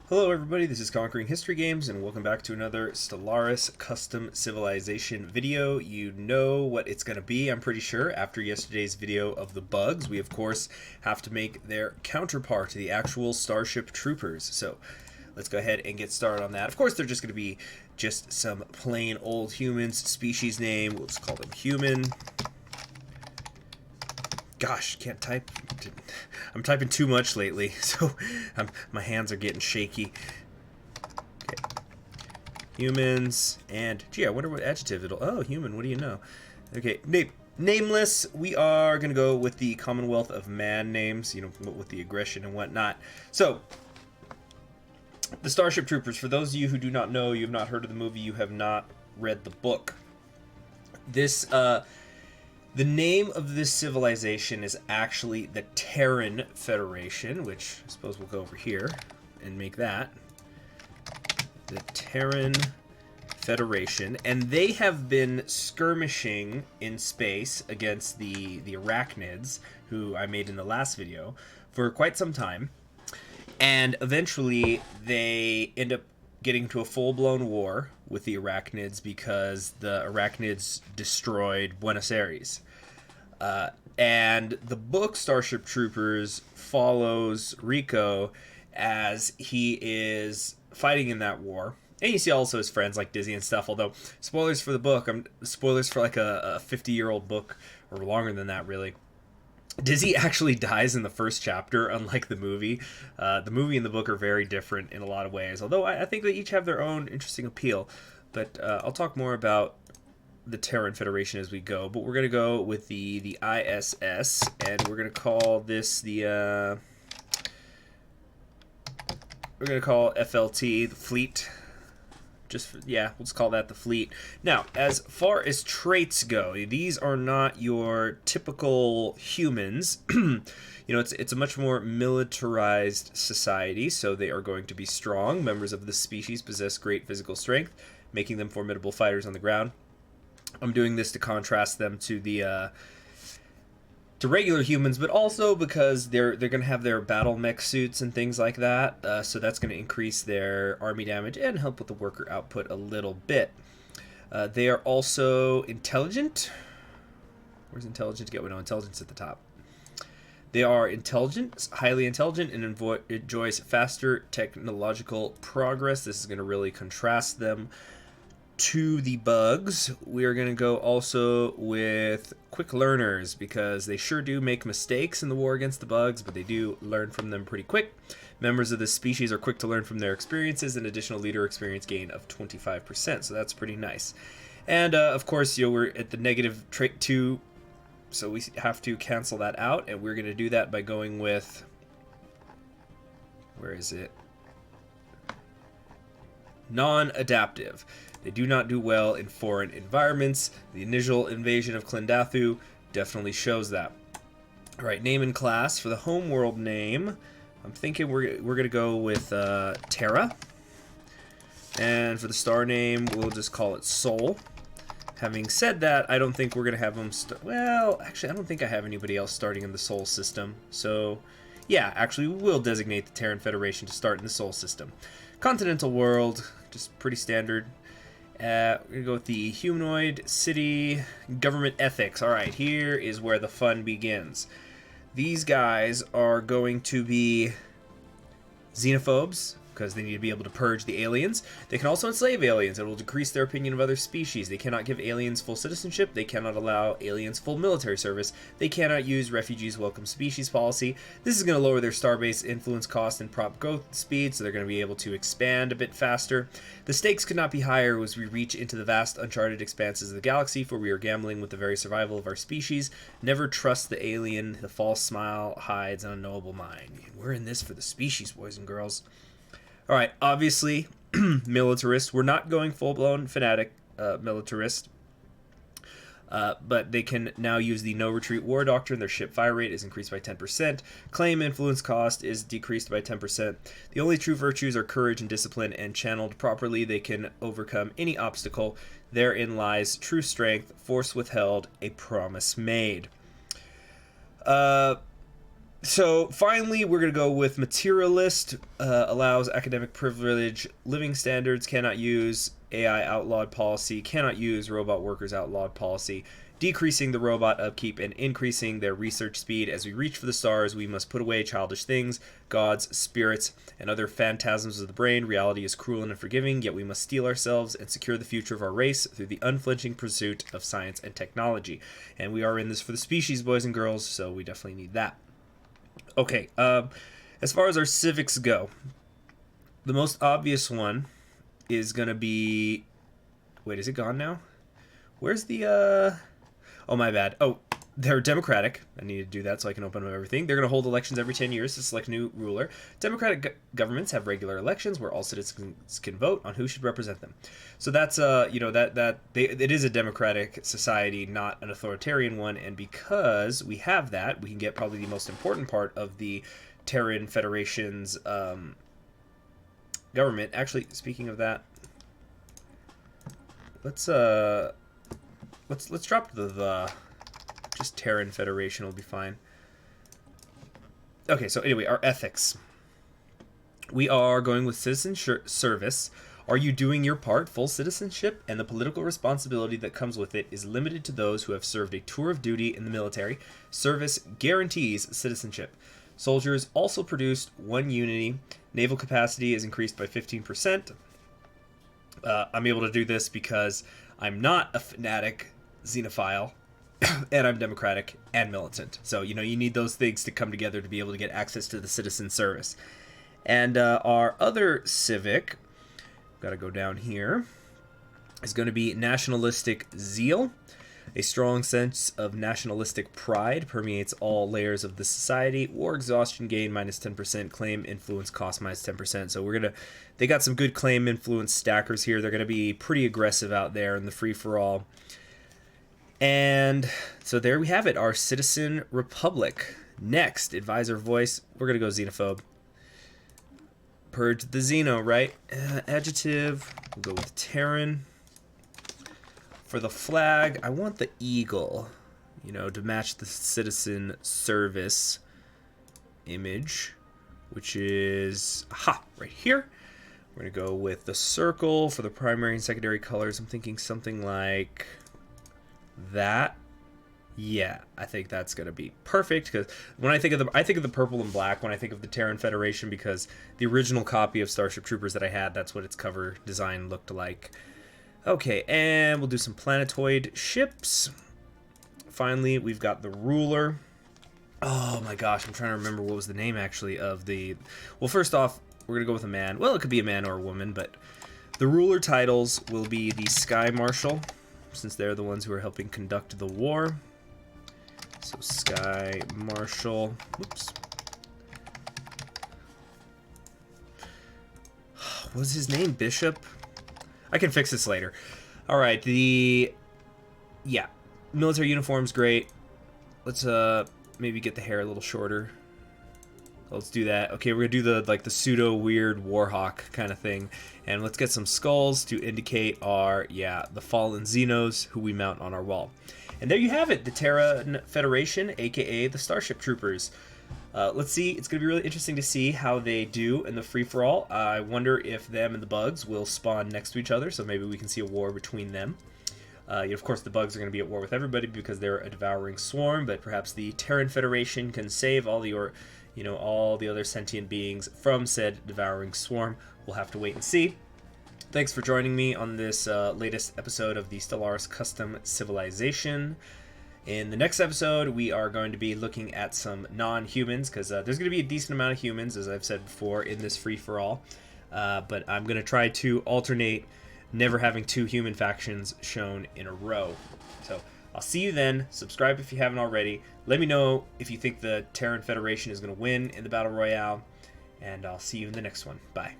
Hello everybody, this is Conquering History Games, and welcome back to another Stellaris Custom Civilization video. You know what it's going to be, I'm pretty sure, after yesterday's video of the bugs. We, of course, have to make their counterpart to the actual Starship troopers. So, let's go ahead and get started on that. Of course, they're just going to be just some plain old humans. Species name, we'll just call them human. Gosh, can't type. I'm typing too much lately, so my hands are getting shaky. Okay. Humans, and gee, I wonder what adjective it'll. Oh, human, what do you know? Okay, nameless. We are going to go with the Commonwealth of Man names, you know, with the aggression and whatnot. So, the Starship Troopers, for those of you who do not know, you have not heard of the movie, you have not read the book. This, the name of this civilization is actually the Terran Federation, which I suppose we'll go over here and make that. The Terran Federation. And they have been skirmishing in space against the Arachnids, who I made in the last video, for quite some time. And eventually they end up getting into a full-blown war with the Arachnids because the Arachnids destroyed Buenos Aires. And the book Starship Troopers follows Rico as he is fighting in that war. And you see also his friends like Dizzy and stuff, although spoilers for the book, spoilers for like a 50-year-old book, or longer than that really. Dizzy actually dies in the first chapter, unlike the movie. The movie and the book are very different in a lot of ways, although I think they each have their own interesting appeal. But I'll talk more about the Terran Federation as we go. But we're going to go with the ISS, and we're going to call this the... we're going to call FLT, the fleet. Yeah, let's call that the fleet. Now, as far as traits go, these are not your typical humans. You know, it's a much more militarized society, so they are going to be strong. Members of this species possess great physical strength, making them formidable fighters on the ground. I'm doing this to contrast them to the to regular humans, but also because they're going to have their battle mech suits and things like that, so that's going to increase their army damage and help with the worker output a little bit. They are also intelligent. Where's intelligent go? No, intelligence at the top. They are intelligent, highly intelligent, and enjoys faster technological progress. This is going to really contrast them to the bugs. We are going to go also with quick learners, because they sure do make mistakes in the war against the bugs, but they do learn from them pretty quick. Members of this species are quick to learn from their experiences, an additional leader experience gain of 25%, so that's pretty nice. And of course, you know, we're at the negative trait 2, so we have to cancel that out, and we're going to do that by going with, where is it? Non-adaptive. They do not do well in foreign environments. The initial invasion of Klendathu definitely shows that. All right, name and class. For the Homeworld name, I'm thinking we're going to go with Terra. And for the star name, we'll just call it Sol. Having said that, I don't think we're going to have them... well, actually, I don't think I have anybody else starting in the Sol system. So, yeah, actually, we will designate the Terran Federation to start in the Sol system. Continental world, just pretty standard. We're going to go with the humanoid city government ethics. Alright, here is where the fun begins. These guys are going to be xenophobes, because they need to be able to purge the aliens. They can also enslave aliens. It will decrease their opinion of other species. They cannot give aliens full citizenship. They cannot allow aliens full military service. They cannot use refugees welcome species policy. This is going to lower their starbase influence cost and prop growth speed, so they're going to be able to expand a bit faster. The stakes could not be higher as we reach into the vast uncharted expanses of the galaxy, for we are gambling with the very survival of our species. Never trust the alien. The false smile hides an unknowable mind. We're in this for the species, boys and girls. Alright, obviously, militarist. We're not going full-blown fanatic militarist. But they can now use the no retreat war doctrine. Their ship fire rate is increased by 10%. Claim influence cost is decreased by 10%. The only true virtues are courage and discipline, and channeled properly, they can overcome any obstacle. Therein lies true strength, force withheld, a promise made. So finally, we're going to go with materialist. Allows academic privilege, living standards, cannot use AI outlawed policy, cannot use robot workers outlawed policy, decreasing the robot upkeep and increasing their research speed. As we reach for the stars, we must put away childish things, gods, spirits, and other phantasms of the brain. Reality is cruel and unforgiving, yet we must steel ourselves and secure the future of our race through the unflinching pursuit of science and technology. And we are in this for the species, boys and girls, so we definitely need that. Okay, as far as our civics go, the most obvious one is going to be... Wait, is it gone now? Where's the... Oh, my bad. Oh, they're democratic. I need to do that so I can open up everything. They're going to hold elections every 10 years to select a new ruler. Democratic governments have regular elections where all citizens can vote on who should represent them. So that's, it is a democratic society, not an authoritarian one. And because we have that, we can get probably the most important part of the Terran Federation's government. Actually, speaking of that, let's drop the just Terran Federation will be fine. Okay, so anyway, our ethics. We are going with citizen service. Are you doing your part? Full citizenship and the political responsibility that comes with it is limited to those who have served a tour of duty in the military. Service guarantees citizenship. Soldiers also produced 1 unity. Naval capacity is increased by 15%. I'm able to do this because I'm not a fanatic xenophile, and I'm democratic and militant. So, you need those things to come together to be able to get access to the citizen service. And our other civic, got to go down here, is going to be nationalistic zeal. A strong sense of nationalistic pride permeates all layers of the society. War exhaustion gain minus 10%. Claim influence cost minus 10%. So they got some good claim influence stackers here. They're going to be pretty aggressive out there in the free-for-all. And so there we have it, our citizen republic. Next, advisor voice. We're going to go xenophobe. Purge the xeno, right? Adjective. We'll go with Terran. For the flag, I want the eagle, to match the citizen service image, which is, right here. We're going to go with the circle for the primary and secondary colors. I'm thinking something like that. Yeah, I think that's going to be perfect, because when I think of the purple and black when I think of the Terran Federation, because the original copy of Starship Troopers that I had, that's what its cover design looked like. Okay, and we'll do some planetoid ships. Finally, we've got the ruler. Oh my gosh, I'm trying to remember what was the name actually of the... Well, first off, we're going to go with a man. Well, it could be a man or a woman, but the ruler titles will be the Sky Marshal, since they're the ones who are helping conduct the war. So Sky Marshal. Whoops. What was his name? Bishop? I can fix this later. All right, military uniform's great. Let's maybe get the hair a little shorter. Let's do that. Okay, we're gonna do the pseudo weird warhawk kind of thing, and let's get some skulls to indicate our the fallen Xenos who we mount on our wall. And there you have it, the Terran Federation, aka the Starship Troopers. Let's see. It's going to be really interesting to see how they do in the free-for-all. I wonder if them and the bugs will spawn next to each other, so maybe we can see a war between them. Of course, the bugs are going to be at war with everybody because they're a devouring swarm, but perhaps the Terran Federation can save all the other sentient beings from said devouring swarm. We'll have to wait and see. Thanks for joining me on this latest episode of the Stellaris Custom Civilization. In the next episode, we are going to be looking at some non-humans, because there's going to be a decent amount of humans, as I've said before, in this free-for-all. But I'm going to try to alternate never having 2 human factions shown in a row. So I'll see you then. Subscribe if you haven't already. Let me know if you think the Terran Federation is going to win in the Battle Royale. And I'll see you in the next one. Bye.